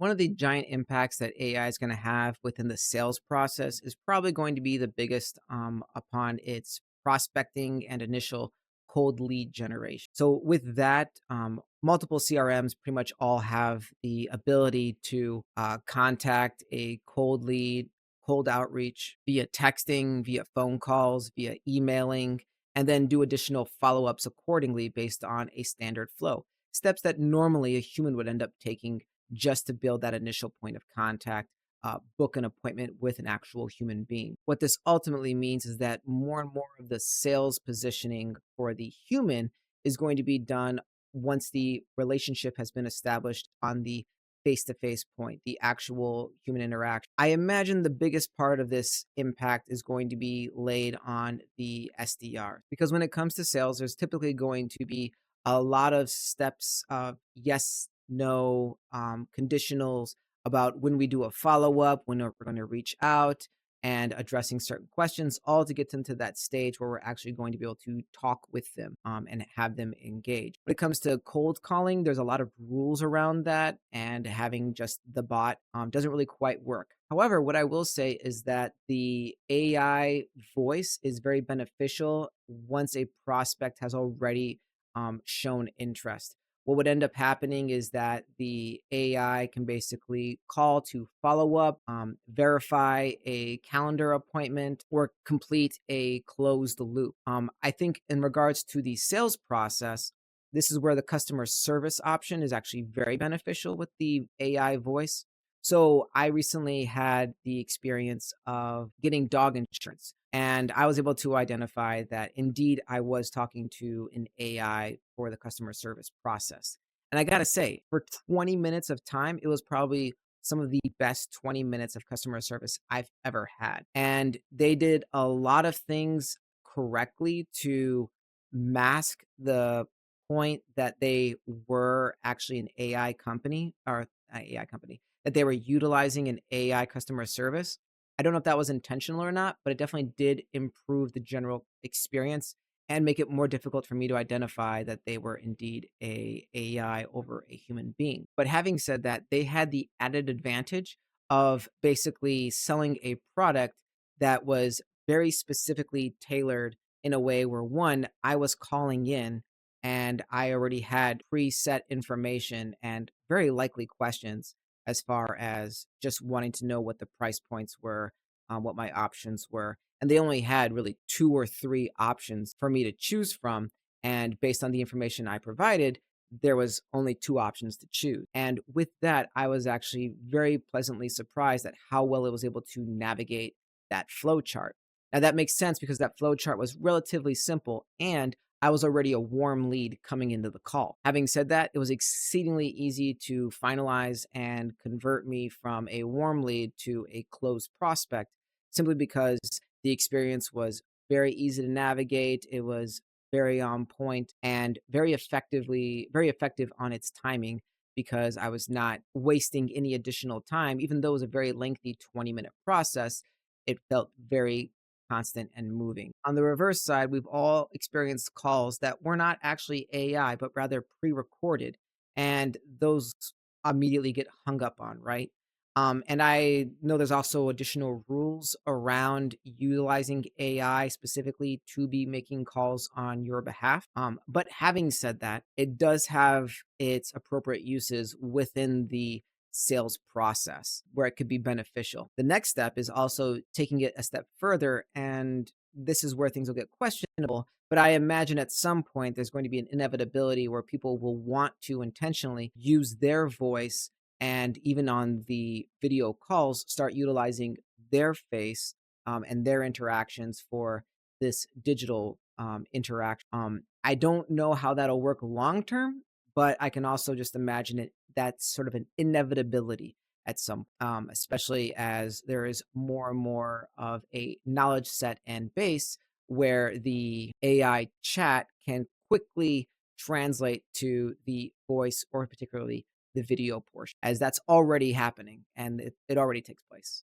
One of the giant impacts that AI is going to have within the sales process is probably going to be the biggest upon its prospecting and initial cold lead generation. So, with that, multiple CRMs pretty much all have the ability to contact a cold lead, cold outreach via texting, via phone calls, via emailing, and then do additional follow ups accordingly based on a standard flow. Steps that normally a human would end up taking just to build that initial point of contact, book an appointment with an actual human being. What this ultimately means is that more and more of the sales positioning for the human is going to be done once the relationship has been established on the face to face point, the actual human interaction. I imagine the biggest part of this impact is going to be laid on the SDR because when it comes to sales, there's typically going to be a lot of steps of yes, no, conditionals about when we do a follow up, when we're going to reach out and addressing certain questions, all to get them to that stage where we're actually going to be able to talk with them and have them engage. When it comes to cold calling, there's a lot of rules around that, and having just the bot doesn't really quite work. However, what I will say is that the AI voice is very beneficial once a prospect has already shown interest. What would end up happening is that the AI can basically call to follow up, verify a calendar appointment, or complete a closed loop. I think in regards to the sales process, this is where the customer service option is actually very beneficial with the AI voice. So I recently had the experience of getting dog insurance, and I was able to identify that indeed I was talking to an AI for the customer service process. And I gotta say, for 20 minutes of time, it was probably some of the best 20 minutes of customer service I've ever had. And they did a lot of things correctly to mask the point that they were actually an AI company or AI company, that they were utilizing an AI customer service. I don't know if that was intentional or not, but it definitely did improve the general experience and make it more difficult for me to identify that they were indeed a AI over a human being. But having said that, they had the added advantage of basically selling a product that was very specifically tailored in a way where one, I was calling in and I already had preset information and very likely questions as far as just wanting to know what the price points were, what my options were. And they only had really two or three options for me to choose from. And based on the information I provided, there was only two options to choose. And with that, I was actually very pleasantly surprised at how well it was able to navigate that flow chart. Now that makes sense because that flow chart was relatively simple and I was already a warm lead coming into the call. Having said that, it was exceedingly easy to finalize and convert me from a warm lead to a closed prospect simply because the experience was very easy to navigate. It was very on point and very effective on its timing because I was not wasting any additional time. Even though it was a very lengthy 20-minute process, it felt very constant and moving. On the reverse side, we've all experienced calls that were not actually AI, but rather pre-recorded, and those immediately get hung up on, right? And I know there's also additional rules around utilizing AI specifically to be making calls on your behalf. But having said that, it does have its appropriate uses within the sales process where it could be beneficial. The next step is also taking it a step further. And this is where things will get questionable. But I imagine at some point there's going to be an inevitability where people will want to intentionally use their voice and even on the video calls, start utilizing their face and their interactions for this digital interaction. I don't know how that'll work long term, but I can also just imagine it. That's sort of an inevitability at some, especially as there is more and more of a knowledge set and base where the AI chat can quickly translate to the voice or particularly the video portion, as that's already happening and it already takes place.